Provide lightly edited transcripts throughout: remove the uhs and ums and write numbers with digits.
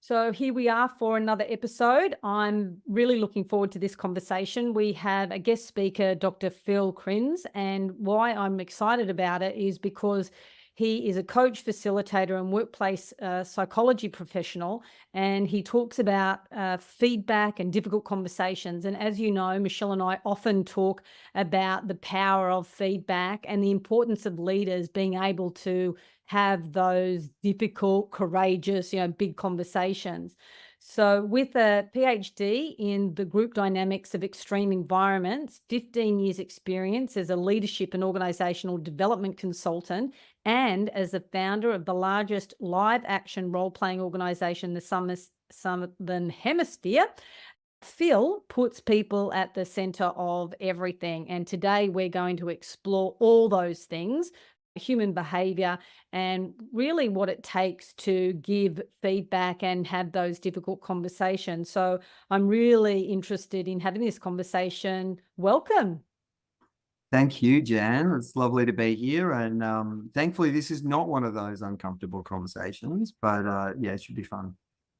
So here we are for another episode. I'm really looking forward to this conversation. We have a guest speaker, Dr. Phill Krins, and why I'm excited about it is because he is a coach, facilitator, and workplace psychology professional, and he talks about feedback and difficult conversations. And as you know, Michelle and I often talk about the power of feedback and the importance of leaders being able to have those difficult, courageous, big conversations. So, with a PhD in the group dynamics of extreme environments, 15 years experience as a leadership and organizational development consultant, and as the founder of the largest live action role playing organization in the Southern Hemisphere, Phill puts people at the center of everything. And today we're going to explore all those things, human behavior, and really what it takes to give feedback and have those difficult conversations. So I'm really interested in having this conversation. Welcome. Thank you, Jan. It's lovely to be here. And thankfully, this is not one of those uncomfortable conversations, but yeah, it should be fun.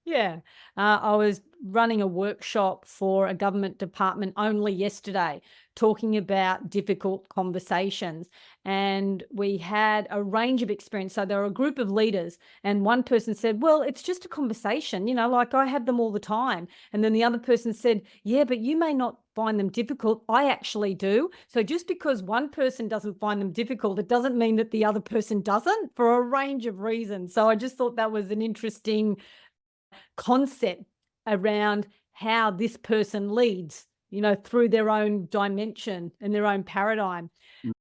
Yeah. I was running a workshop for a government department only yesterday, talking about difficult conversations. And we had a range of experience. So there were a group of leaders, and one person said, well, it's just a conversation, like I have them all the time. And then the other person said, yeah, but you may not find them difficult. I actually do. So just because one person doesn't find them difficult, it doesn't mean that the other person doesn't, for a range of reasons. So I just thought that was an interesting concept around how this person leads, through their own dimension and their own paradigm. Mm.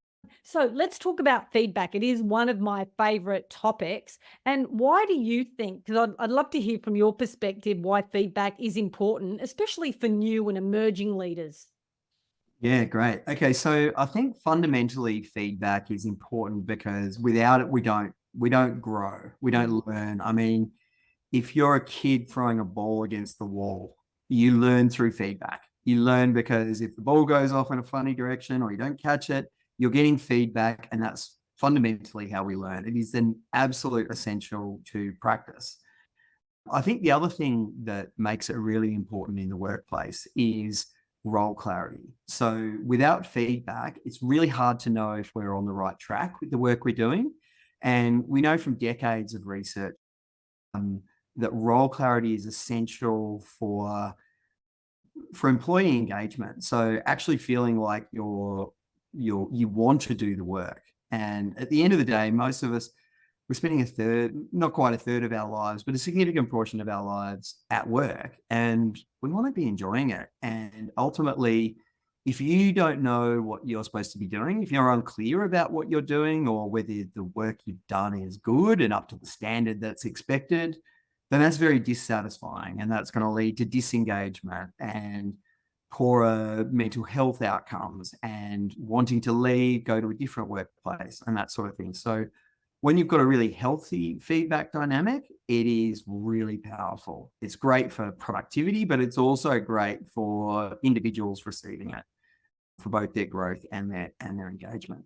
So let's talk about feedback. It is one of my favorite topics. And why do you think, because I'd love to hear from your perspective, why feedback is important, especially for new and emerging leaders? Yeah, great. Okay, so I think fundamentally feedback is important because without it, we don't grow, we don't learn. I mean, if you're a kid throwing a ball against the wall, you learn through feedback. You learn because if the ball goes off in a funny direction or you don't catch it, you're getting feedback, and that's fundamentally how we learn. It is an absolute essential to practice. I think the other thing that makes it really important in the workplace is role clarity. So without feedback, it's really hard to know if we're on the right track with the work we're doing. And we know from decades of research that role clarity is essential for employee engagement. So actually feeling like you want to do the work. And at the end of the day, most of us, we're spending a third, not quite a third of our lives, but a significant portion of our lives at work. And we want to be enjoying it. And ultimately, if you don't know what you're supposed to be doing, if you're unclear about what you're doing or whether the work you've done is good and up to the standard that's expected, then that's very dissatisfying. And that's going to lead to disengagement and poorer mental health outcomes and wanting to leave, go to a different workplace and that sort of thing. So when you've got a really healthy feedback dynamic, it is really powerful. It's great for productivity, but it's also great for individuals receiving it, for both their growth and their engagement.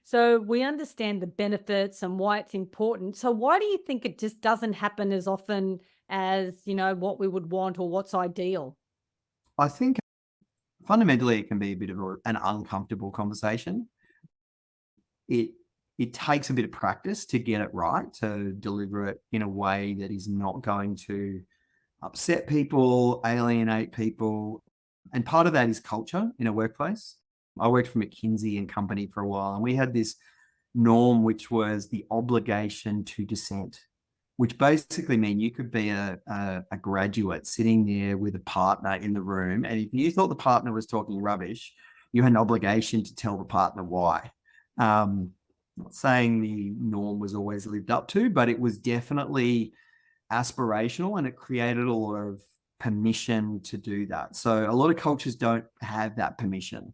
So we understand the benefits and why it's important. So why do you think it just doesn't happen as often as, what we would want or what's ideal? I think fundamentally it can be a bit of an uncomfortable conversation. It takes a bit of practice to get it right, to deliver it in a way that is not going to upset people, alienate people. And part of that is culture in a workplace. I worked for McKinsey and Company for a while, and we had this norm, which was the obligation to dissent, which basically mean you could be a graduate sitting there with a partner in the room. And if you thought the partner was talking rubbish, you had an obligation to tell the partner why. Not saying the norm was always lived up to, but it was definitely aspirational, and it created a lot of permission to do that. So a lot of cultures don't have that permission.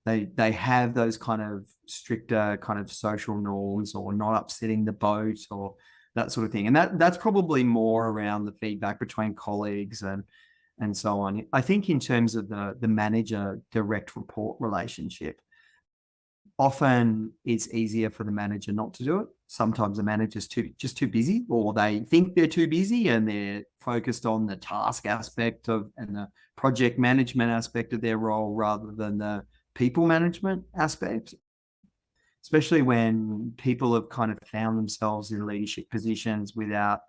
They have those kind of stricter kind of social norms, or not upsetting the boat or that sort of thing. And that's probably more around the feedback between colleagues and so on. I think in terms of the manager direct report relationship, often it's easier for the manager not to do it. Sometimes the manager's just too busy, or they think they're too busy and they're focused on the task aspect of and the project management aspect of their role rather than the people management aspect, especially when people have kind of found themselves in leadership positions without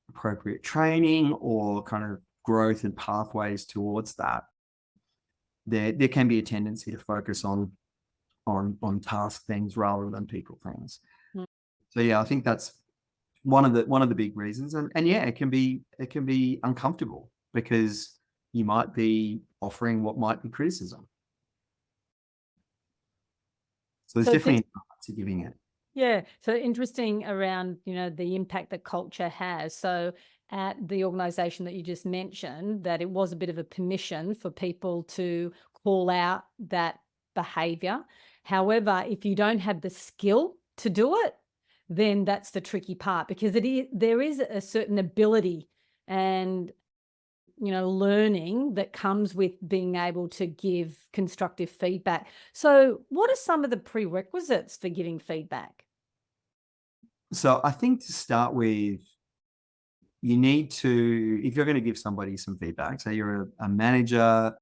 appropriate training or kind of growth and pathways towards that. There can be a tendency to focus on task things rather than people things. Mm. So yeah, I think that's one of the big reasons. And yeah, it can be uncomfortable because you might be offering what might be criticism. So there's So definitely an art to giving it. Yeah. So interesting around, the impact that culture has. So at the organization that you just mentioned, that it was a bit of a permission for people to call out that behavior. However, if you don't have the skill to do it, then that's the tricky part, because there is a certain ability and learning that comes with being able to give constructive feedback. So what are some of the prerequisites for giving feedback? So I think to start with, you need to, if you're going to give somebody some feedback, say you're a manager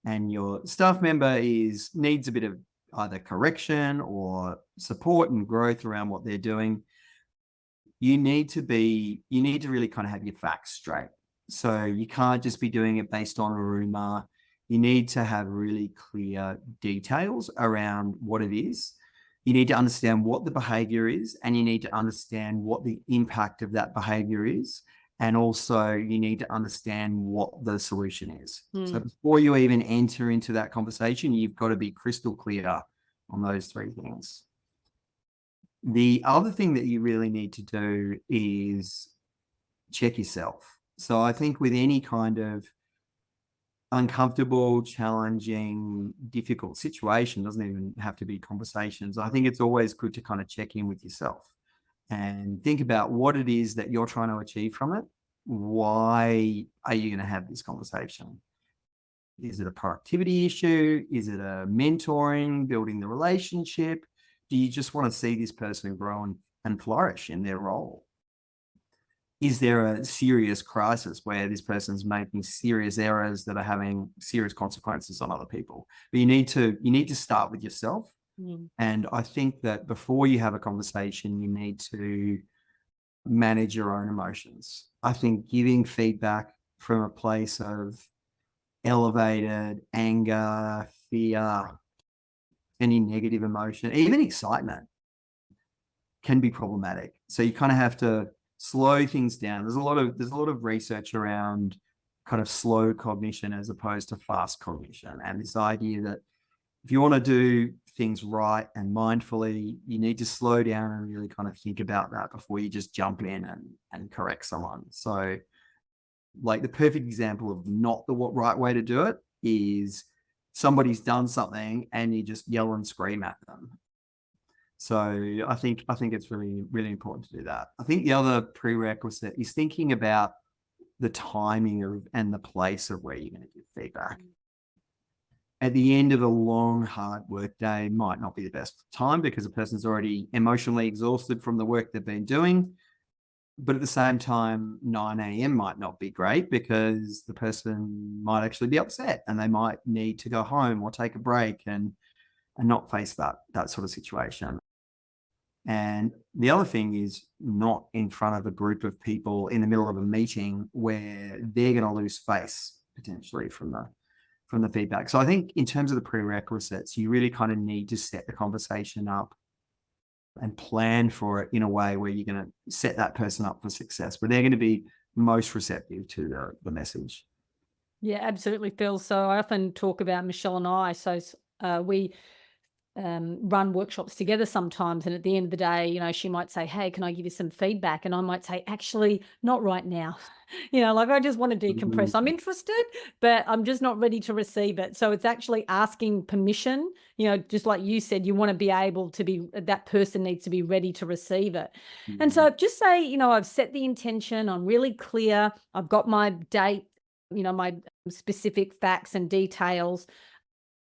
and your staff member needs a bit of either correction or support and growth around what they're doing, you need to really kind of have your facts straight. So you can't just be doing it based on a rumor. You need to have really clear details around what it is. You need to understand what the behavior is, and you need to understand what the impact of that behavior is. And also you need to understand what the solution is. So before you even enter into that conversation, you've got to be crystal clear on those three things. The other thing that you really need to do is check yourself. So I think with any kind of uncomfortable, challenging, difficult situation, doesn't even have to be conversations, I think it's always good to kind of check in with yourself and think about what it is that you're trying to achieve from it. Why are you going to have this conversation? Is it a productivity issue? Is it a mentoring, building the relationship? Do you just want to see this person grow and flourish in their role? Is there a serious crisis where this person's making serious errors that are having serious consequences on other people? But you need to start with yourself. And I think that before you have a conversation, you need to manage your own emotions. I think giving feedback from a place of elevated anger, fear, any negative emotion, even excitement, can be problematic. So you kind of have to slow things down. There's a lot of research around kind of slow cognition as opposed to fast cognition, and this idea that if you want to do things right and mindfully, you need to slow down and really kind of think about that before you just jump in and correct someone. So like the perfect example of not the right way to do it is somebody's done something and you just yell and scream at them. So I think it's really, really important to do that. I think the other prerequisite is thinking about the timing and the place of where you're going to give feedback. At the end of a long, hard work day might not be the best time because the person's already emotionally exhausted from the work they've been doing. But at the same time, 9 a.m. might not be great because the person might actually be upset and they might need to go home or take a break and not face that sort of situation. And the other thing is not in front of a group of people in the middle of a meeting where they're going to lose face potentially from the feedback. So I think in terms of the prerequisites, you really kind of need to set the conversation up and plan for it in a way where you're going to set that person up for success, where they're going to be most receptive to the message. Yeah, absolutely, Phil. So I often talk about Michelle and I. So we run workshops together sometimes, and at the end of the day, she might say, hey, can I give you some feedback? And I might say, actually, not right now. Like I just want to decompress. I'm interested, but I'm just not ready to receive it. So it's actually asking permission, just like you said, you want to be able to be, that person needs to be ready to receive it. And so just say, I've set the intention, I'm really clear, I've got my date, my specific facts and details,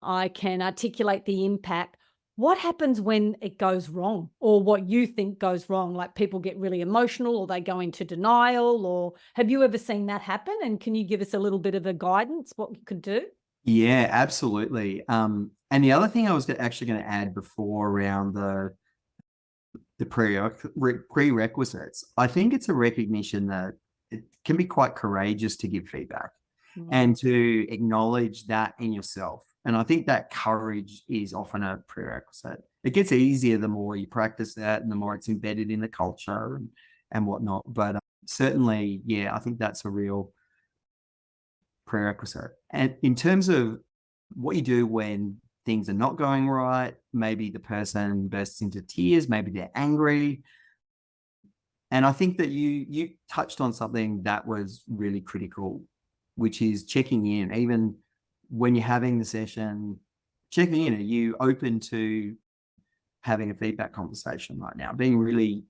I can articulate the impact. What happens when it goes wrong, or what you think goes wrong? Like people get really emotional, or they go into denial, or have you ever seen that happen? And can you give us a little bit of a guidance what you could do? Yeah, absolutely. And the other thing I was actually going to add before around the prerequisites, I think it's a recognition that it can be quite courageous to give feedback Mm, and to acknowledge that in yourself. And I think that courage is often a prerequisite. It gets easier the more you practice that and the more it's embedded in the culture and whatnot. But certainly, yeah, I think that's a real prerequisite. And in terms of what you do when things are not going right, maybe the person bursts into tears, maybe they're angry. And I think that you touched on something that was really critical, which is checking in, even when you're having the session, checking in. Are you open to having a feedback conversation right now? Being really,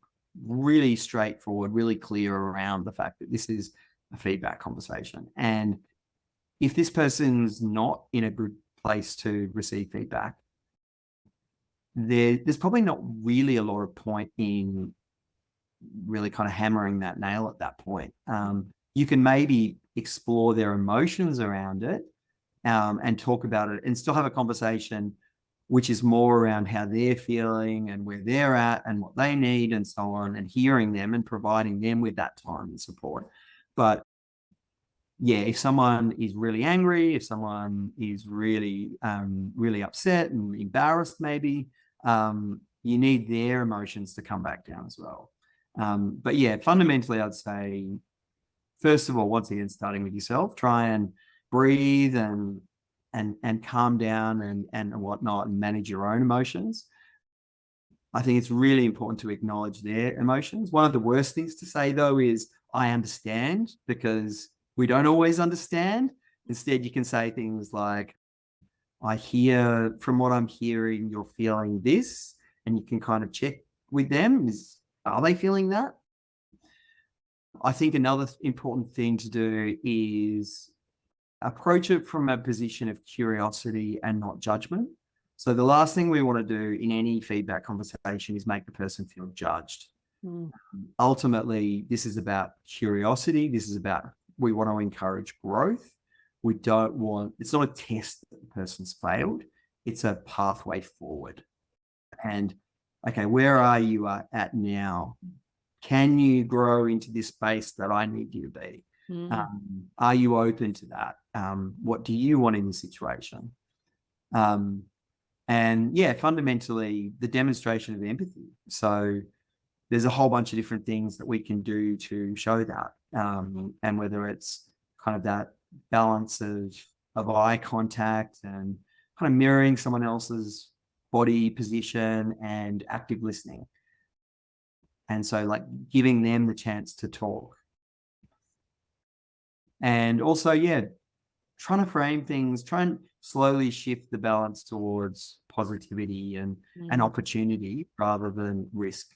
really straightforward, really clear around the fact that this is a feedback conversation. And if this person's not in a good place to receive feedback, there's probably not really a lot of point in really kind of hammering that nail at that point. You can maybe explore their emotions around it, and talk about it and still have a conversation which is more around how they're feeling and where they're at and what they need and so on, and hearing them and providing them with that time and support. But yeah, if someone is really angry, if someone is really, really upset and embarrassed, maybe, you need their emotions to come back down as well. But yeah, fundamentally, I'd say, first of all, once again, starting with yourself, try and breathe and calm down and whatnot, and manage your own emotions. I think it's really important to acknowledge their emotions. One of the worst things to say, though, is I understand, because we don't always understand. Instead, you can say things like, I hear, from what I'm hearing, you're feeling this, and you can kind of check with them, are they feeling that? I think another important thing to do is approach it from a position of curiosity and not judgment. So the last thing we want to do in any feedback conversation is make the person feel judged. mm, Ultimately, this is about curiosity. This is about, we want to encourage growth. We don't want, it's not a test that the person's failed. It's a pathway forward. And okay, where are you at now? Can you grow into this space that I need you to be? mm, Are you open to that? What do you want in the situation? And yeah, fundamentally, the demonstration of empathy. So there's a whole bunch of different things that we can do to show that. And whether it's kind of that balance of eye contact and kind of mirroring someone else's body position and active listening. And so, like, giving them the chance to talk. And also, yeah, trying to frame things, try and slowly shift the balance towards positivity and mm, opportunity rather than risk.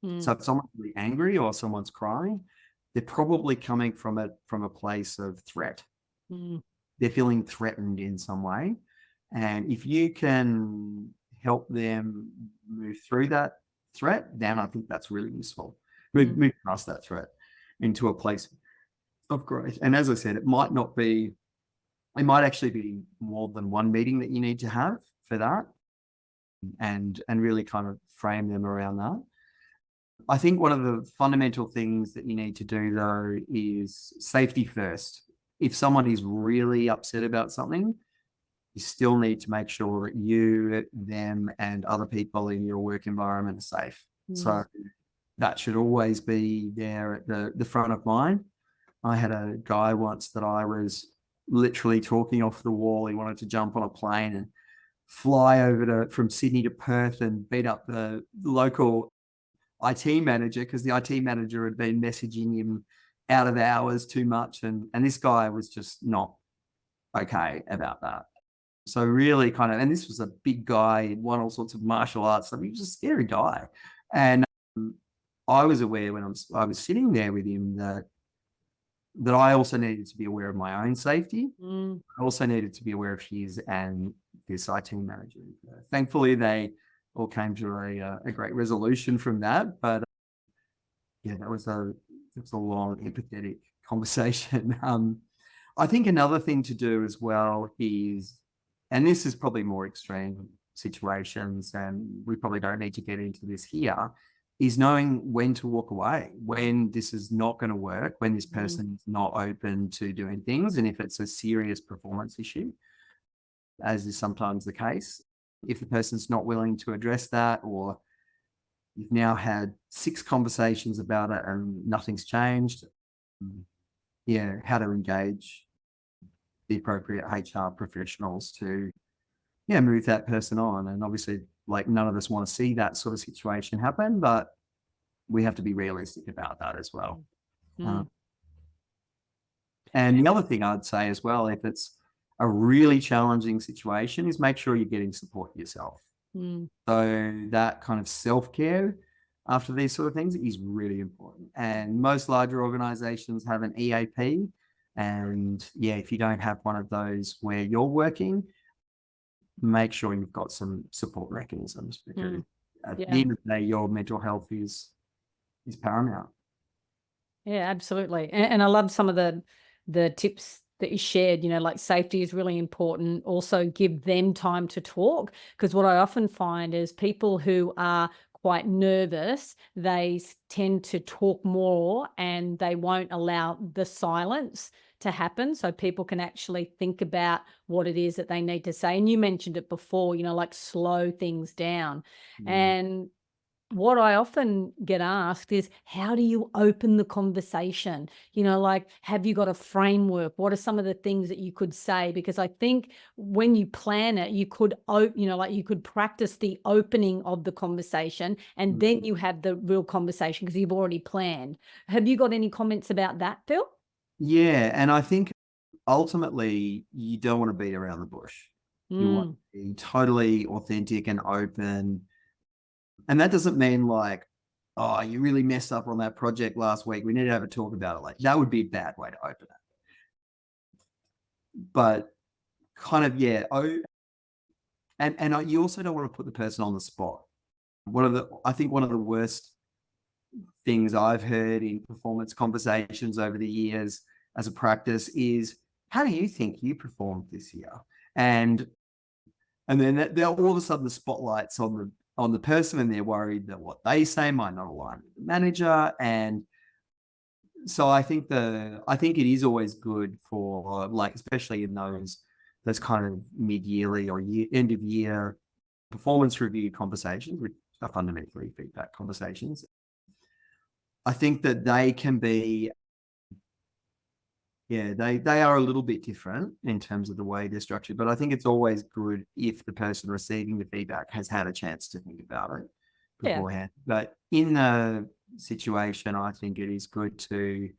So mm, if someone's really angry or someone's crying, they're probably coming from a place of threat. mm, They're feeling threatened in some way. And if you can help them move through that threat, then I think that's really useful. mm, Move past that threat into a place of growth. And as I said, it might not be, it might actually be more than one meeting that you need to have for that, and really kind of frame them around that. I think one of the fundamental things that you need to do, though, is safety first. If someone is really upset about something, you still need to make sure that you, them, and other people in your work environment are safe. mm, So that should always be there at the front of mind. I had a guy once that I was literally talking off the wall. He wanted to jump on a plane and fly over from Sydney to Perth and beat up the local IT manager, because the IT manager had been messaging him out of hours too much. And this guy was just not okay about that. So really kind of, and this was a big guy, he won all sorts of martial arts. So he was a scary guy. And I was aware when I was sitting there with him that I also needed to be aware of my own safety. mm, I also needed to be aware of his, and this IT manager. Thankfully, they all came to a great resolution from that. But yeah, it was a long, empathetic conversation. I think another thing to do as well is, and this is probably more extreme situations, and we probably don't need to get into this here, is knowing when to walk away, when this is not going to work, when this person is not open to doing things, and if it's a serious performance issue, as is sometimes the case. If the person's not willing to address that, or you've now had 6 conversations about it and nothing's changed, how to engage the appropriate HR professionals to move that person on. And obviously, like, none of us want to see that sort of situation happen, but we have to be realistic about that as well. And the other thing I'd say as well, if it's a really challenging situation, is make sure you're getting support yourself. So that kind of self-care after these sort of things is really important. And most larger organizations have an EAP. And if you don't have one of those where you're working, make sure you've got some support mechanisms, because at the end of the day, your mental health is paramount. Yeah, absolutely. And I love some of the tips that you shared, like safety is really important. Also give them time to talk, because what I often find is people who are quite nervous, they tend to talk more and they won't allow the silence to happen, so people can actually think about what it is that they need to say. And you mentioned it before, like slow things down. And what I often get asked is, how do you open the conversation? Like, have you got a framework? What are some of the things that you could say? Because I think when you plan it, you could, like you could practice the opening of the conversation, and then you have the real conversation because you've already planned. Have you got any comments about that, Phill? Yeah, and I think ultimately you don't want to beat around the bush. You want to be totally authentic and open. And that doesn't mean like, oh, you really messed up on that project last week, we need to have a talk about it. Like, that would be a bad way to open it. But kind of, and you also don't want to put the person on the spot. I think one of the worst things I've heard in performance conversations over the years as a practice is, how do you think you performed this year? And then they're all of a sudden the spotlight's on the person, and they're worried that what they say might not align with the manager. And so I think it is always good for, like, especially in those kind of mid-yearly or end of year performance review conversations, which are fundamentally feedback conversations. I think that they can be, they are a little bit different in terms of the way they're structured, but I think it's always good if the person receiving the feedback has had a chance to think about it beforehand. But in the situation, I think it is good to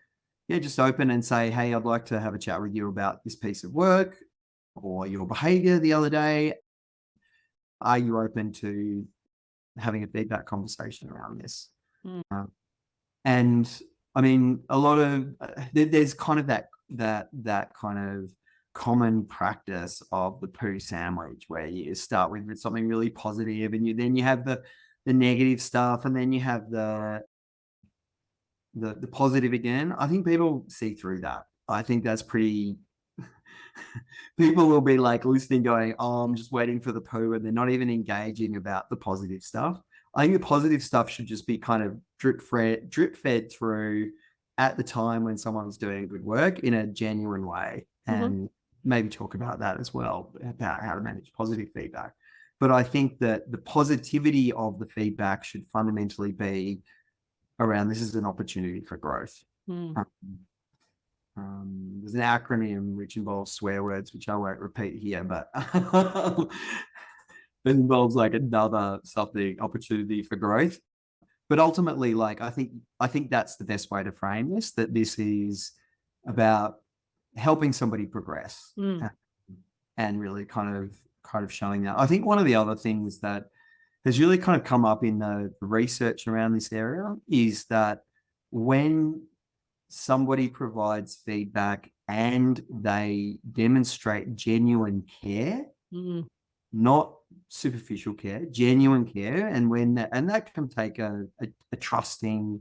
just open and say, hey, I'd like to have a chat with you about this piece of work or your behavior the other day. Are you open to having a feedback conversation around this? And I mean, a lot of there's kind of that kind of common practice of the poo sandwich, where you start with something really positive, and then you have the negative stuff, and then you have the positive again. I think people see through that. I think that's pretty. People will be like listening, going, "Oh, I'm just waiting for the poo," and they're not even engaging about the positive stuff. I think the positive stuff should just be kind of drip fed through at the time when someone's doing good work in a genuine way, and maybe talk about that as well, about how to manage positive feedback. But I think that the positivity of the feedback should fundamentally be around, this is an opportunity for growth. There's an acronym which involves swear words, which I won't repeat here, but it involves like another something, opportunity for growth. But ultimately, like, I think that's the best way to frame this, that this is about helping somebody progress and really kind of showing that. I think one of the other things that has really kind of come up in the research around this area is that when somebody provides feedback and they demonstrate genuine care, not superficial care, genuine care. And that can take a trusting,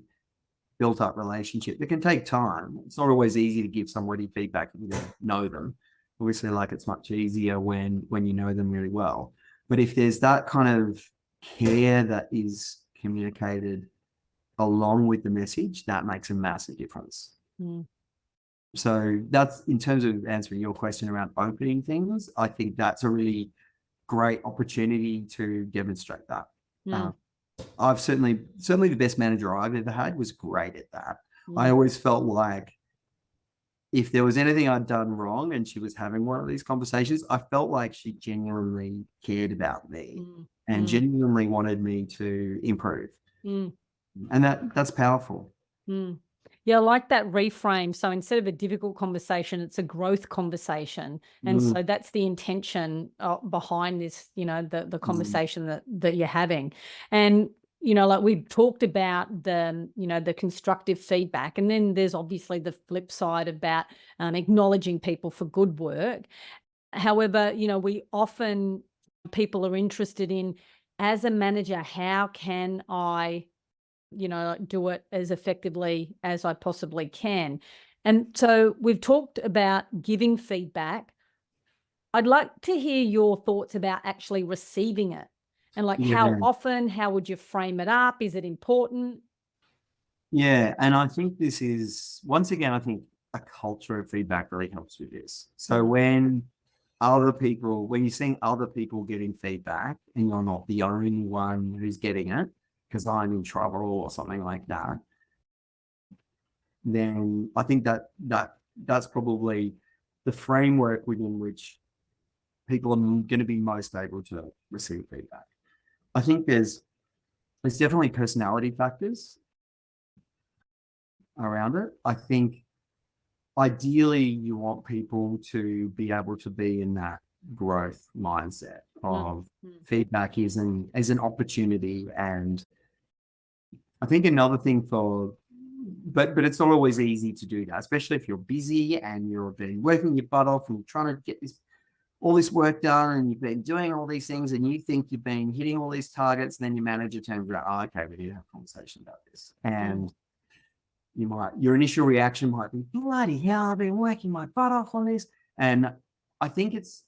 built up relationship. It can take time. It's not always easy to give somebody feedback if you don't know them. Obviously, like, it's much easier when you know them really well. But if there's that kind of care that is communicated along with the message, that makes a massive difference. So that's, in terms of answering your question around opening things, I think that's a really great opportunity to demonstrate that. I've certainly the best manager I've ever had was great at that. I always felt like if there was anything I'd done wrong and she was having one of these conversations, I felt like she genuinely cared about me and genuinely wanted me to improve. And that's powerful. Yeah, I like that reframe. So instead of a difficult conversation, it's a growth conversation. And so that's the intention behind this, the conversation that you're having. And, like we've talked about the constructive feedback. And then there's obviously the flip side about acknowledging people for good work. However, people are interested in, as a manager, how can I do it as effectively as I possibly can. And so we've talked about giving feedback. I'd like to hear your thoughts about actually receiving it, and like how often, how would you frame it up? Is it important? Yeah. And I think this is, once again, I think a culture of feedback really helps with this. So when you're seeing other people getting feedback and you're not the only one who's getting it, because I'm in trouble or something like that, then I think that's probably the framework within which people are going to be most able to receive feedback. I think there's definitely personality factors around it. I think ideally you want people to be able to be in that growth mindset of feedback as an opportunity. And I think another thing but it's not always easy to do that, especially if you're busy and you've been working your butt off and you're trying to get all this work done and you've been doing all these things and you think you've been hitting all these targets, and then your manager turns around, oh, okay, we need to have a conversation about this. And your initial reaction might be, bloody hell, I've been working my butt off on this. And I think it's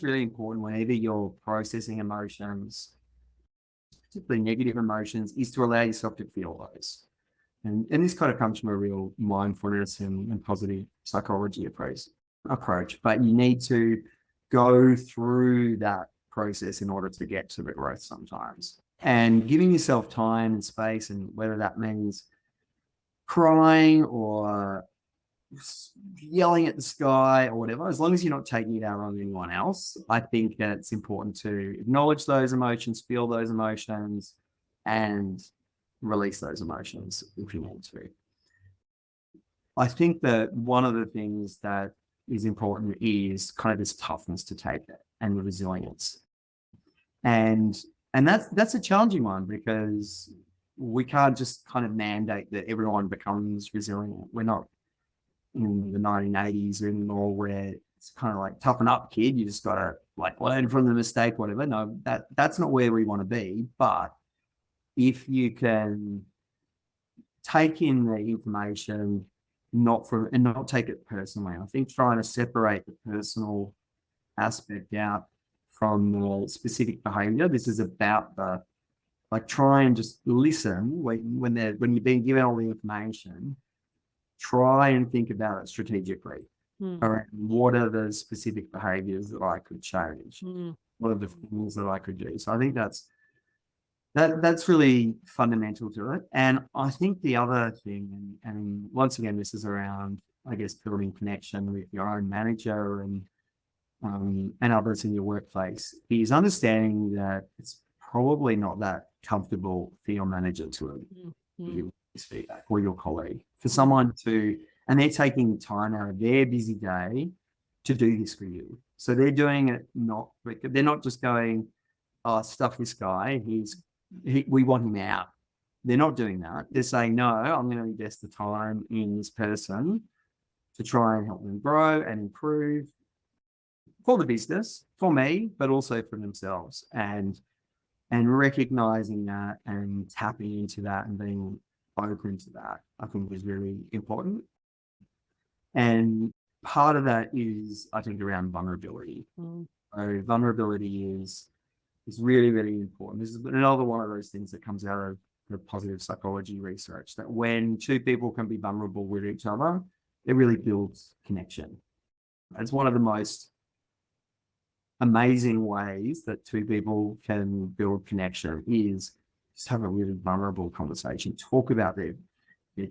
really important whenever you're processing emotions, particularly negative emotions, is to allow yourself to feel those. And this kind of comes from a real mindfulness and positive psychology approach. But you need to go through that process in order to get to the growth sometimes. And giving yourself time and space, and whether that means crying or yelling at the sky or whatever, as long as you're not taking it out on anyone else, I think that it's important to acknowledge those emotions, feel those emotions, and release those emotions if you want to. I think that one of the things that is important is kind of this toughness to take it and the resilience. And that's a challenging one, because we can't just kind of mandate that everyone becomes resilient. We're not in the 1980s anymore where it's kind of like, toughen up, kid. You just got to like learn from the mistake, whatever. No, that's not where we want to be. But if you can take in the information, not take it personally. I think trying to separate the personal aspect out from the specific behavior. This is about try and just listen when you're being given all the information. Try and think about it strategically. Around what are the specific behaviors that I could change? What are the things that I could do? So I think that's really fundamental to it. And I think the other thing, and once again, this is around, I guess, building connection with your own manager and others in your workplace, is understanding that it's probably not that comfortable for your manager to give this feedback, or your colleague, for someone and they're taking time out of their busy day to do this for you. So they're doing it they're not just going, oh, stuff this guy, we want him out. They're not doing that. They're saying, no, I'm going to invest the time in this person to try and help them grow and improve. for the business, for me, but also for themselves, and recognizing that and tapping into that and being open to that, I think is really important. And part of that is, I think, around vulnerability. So vulnerability is really, really important. This is another one of those things that comes out of the positive psychology research, that when two people can be vulnerable with each other, it really builds connection. It's one of the most amazing ways that two people can build connection is just have a really vulnerable conversation, talk about their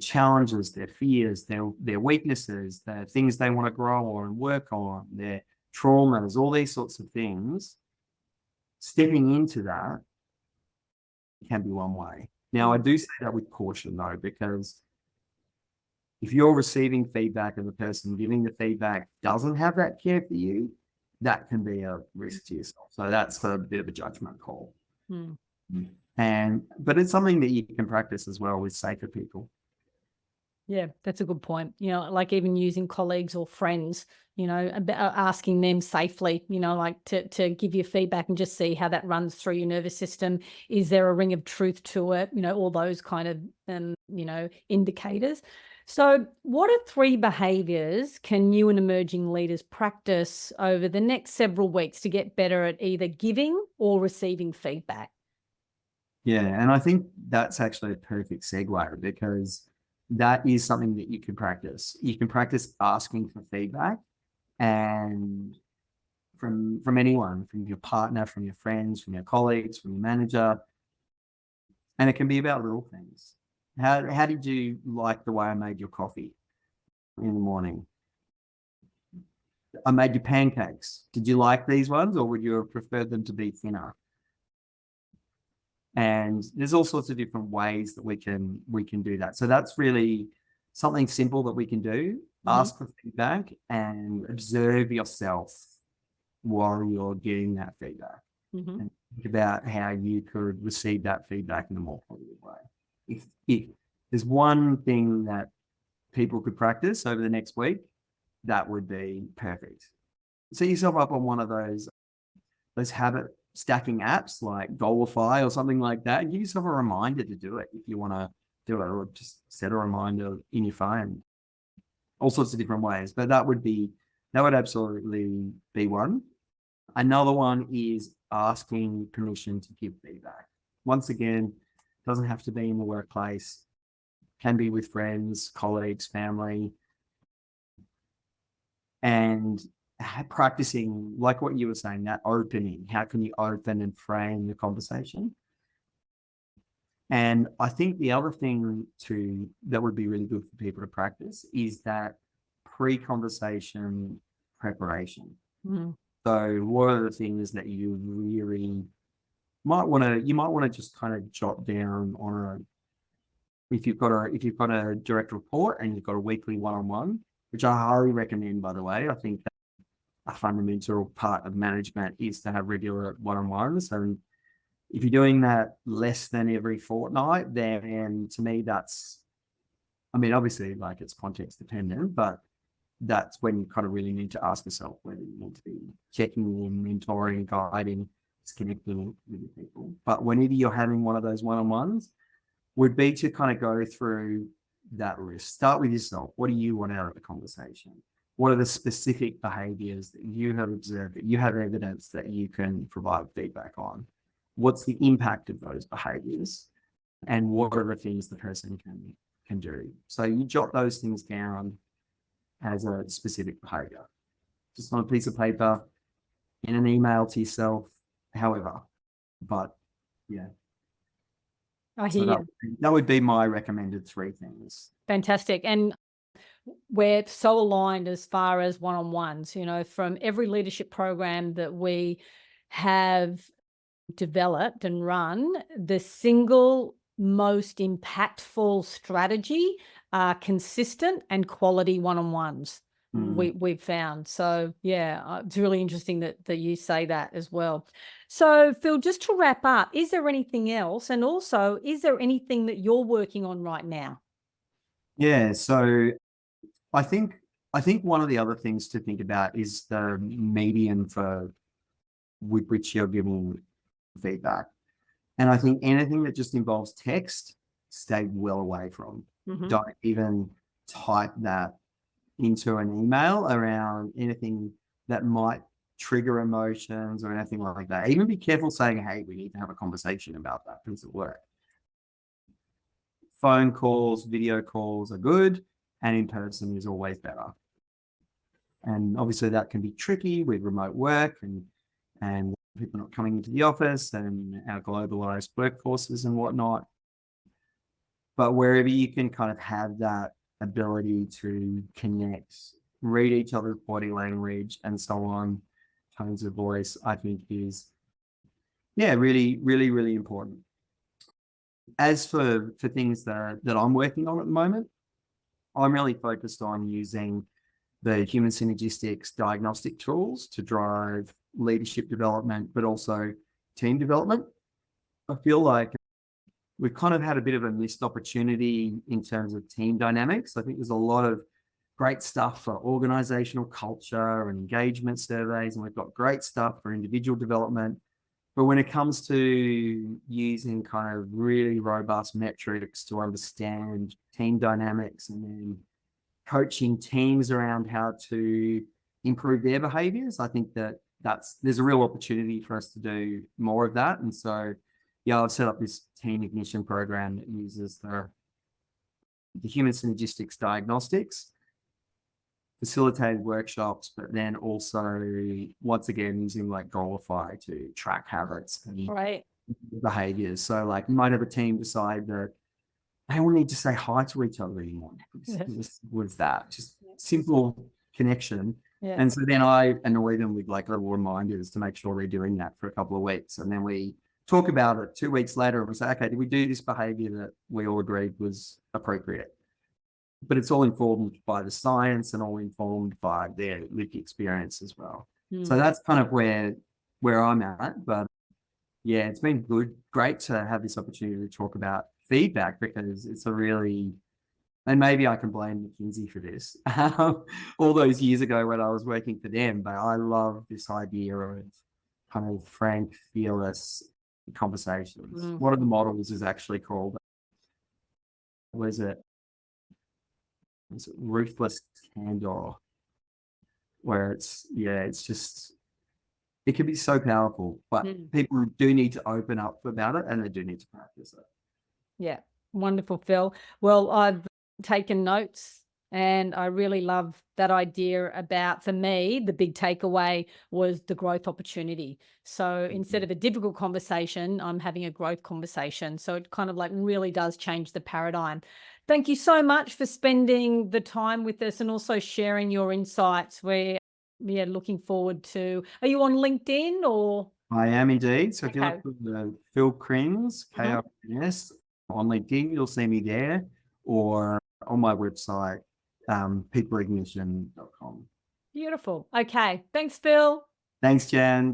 challenges, their fears, their weaknesses, the things they want to grow on and work on, their traumas, all these sorts of things. Stepping into that can be one way. Now, I do say that with caution, though, because if you're receiving feedback and the person giving the feedback doesn't have that care for you, that can be a risk to yourself. So that's a bit of a judgment call. But it's something that you can practice as well with safer people. Yeah, that's a good point. Like even using colleagues or friends, asking them safely, like to give you feedback and just see how that runs through your nervous system. Is there a ring of truth to it? All those kind of, indicators. So what are 3 behaviors can you and emerging leaders practice over the next several weeks to get better at either giving or receiving feedback? Yeah, and I think that's actually a perfect segue, because that is something that you can practice. You can practice asking for feedback, and from anyone, from your partner, from your friends, from your colleagues, from your manager. And it can be about little things. How did you like the way I made your coffee in the morning? I made you pancakes. Did you like these ones, or would you have preferred them to be thinner? And there's all sorts of different ways that we can do that. So that's really something simple that we can do. Ask for feedback and observe yourself while you're getting that feedback. And think about how you could receive that feedback in a more positive way. If there's one thing that people could practice over the next week, that would be perfect. Set yourself up on one of those habit stacking apps like Goalify or something like that, and give yourself a reminder to do it if you want to do it, or just set a reminder in your phone. All sorts of different ways, but that would absolutely be one. Another one is asking permission to give feedback. Once again, doesn't have to be in the workplace, can be with friends, colleagues, family, and practicing, like what you were saying, that opening. How can you open and frame the conversation? And I think the other thing that would be really good for people to practice is that pre-conversation preparation. So what are the things that you really might want to just kind of jot down on if you've got a direct report and you've got a weekly one-on-one, which I highly recommend, by the way. I think that a fundamental part of management is to have regular one-on-ones. And if you're doing that less than every fortnight, then to me, obviously, like, it's context dependent, but that's when you kind of really need to ask yourself whether you need to be checking in, mentoring, guiding, connecting with people. But whenever you're having one of those one-on-ones, would be to kind of go through that list. Start with yourself. What do you want out of the conversation? What are the specific behaviors that you have observed, that you have evidence that you can provide feedback on? What's the impact of those behaviors? And what are the things the person can do? So you jot those things down as a specific behavior, just on a piece of paper, in an email to yourself, however. But yeah. I hear you. That would be my recommended 3 things. Fantastic. And we're so aligned as far as one-on-ones, from every leadership program that we have developed and run, the single most impactful strategy are consistent and quality one-on-ones. We've found. So yeah, it's really interesting that you say that as well. So Phill, just to wrap up, is there anything else? And also, is there anything that you're working on right now? Yeah, so I think I think one of the other things to think about is the medium with which you're giving feedback. And I think anything that just involves text, stay well away from. Don't even type that into an email around anything that might trigger emotions or anything like that. Even be careful saying, hey, we need to have a conversation about that piece of work. Phone calls, video calls are good, and in person is always better. And obviously that can be tricky with remote work and people not coming into the office and our globalized workforces and whatnot. But wherever you can kind of have that ability to connect, read each other's body language and so on, tones of voice, I think is, really, really, really important. As for things that I'm working on at the moment, I'm really focused on using the human synergistics diagnostic tools to drive leadership development, but also team development. I feel like we've kind of had a bit of a missed opportunity in terms of team dynamics. I think there's a lot of great stuff for organizational culture and engagement surveys, and we've got great stuff for individual development. But when it comes to using kind of really robust metrics to understand team dynamics and then coaching teams around how to improve their behaviors, I think there's a real opportunity for us to do more of that. And so, I've set up this team ignition program that uses the human synergistics diagnostics, facilitated workshops, but then also once again using like Goalify to track habits and behaviors. So like you might have a team decide that they don't need to say hi to each other anymore. Was that just simple connection? And so then I annoy them with like little reminders to make sure we're doing that for a couple of weeks. And then we talk about it 2 weeks later and we say, okay, did we do this behavior that we all agreed was appropriate? But it's all informed by the science and all informed by their lived experience as well. So that's kind of where I'm at. But it's been great to have this opportunity to talk about feedback, because it's a really, and maybe I can blame McKinsey for this, all those years ago when I was working for them, but I love this idea of kind of frank, fearless conversations. One of the models is actually called, was it ruthless candor, where it's just, it can be so powerful, but people do need to open up about it and they do need to practice it. Yeah, wonderful, Phill. Well, I've taken notes and I really love that idea about, for me, the big takeaway was the growth opportunity. So instead of a difficult conversation, I'm having a growth conversation. So it kind of like really does change the paradigm. Thank you so much for spending the time with us and also sharing your insights. We're looking forward to, are you on LinkedIn or? I am indeed. So if you look for the Phill Krins, K-R-N-S, on LinkedIn, you'll see me there, or on my website, peopleignition.com. Beautiful. Okay. Thanks, Phill. Thanks, Jan.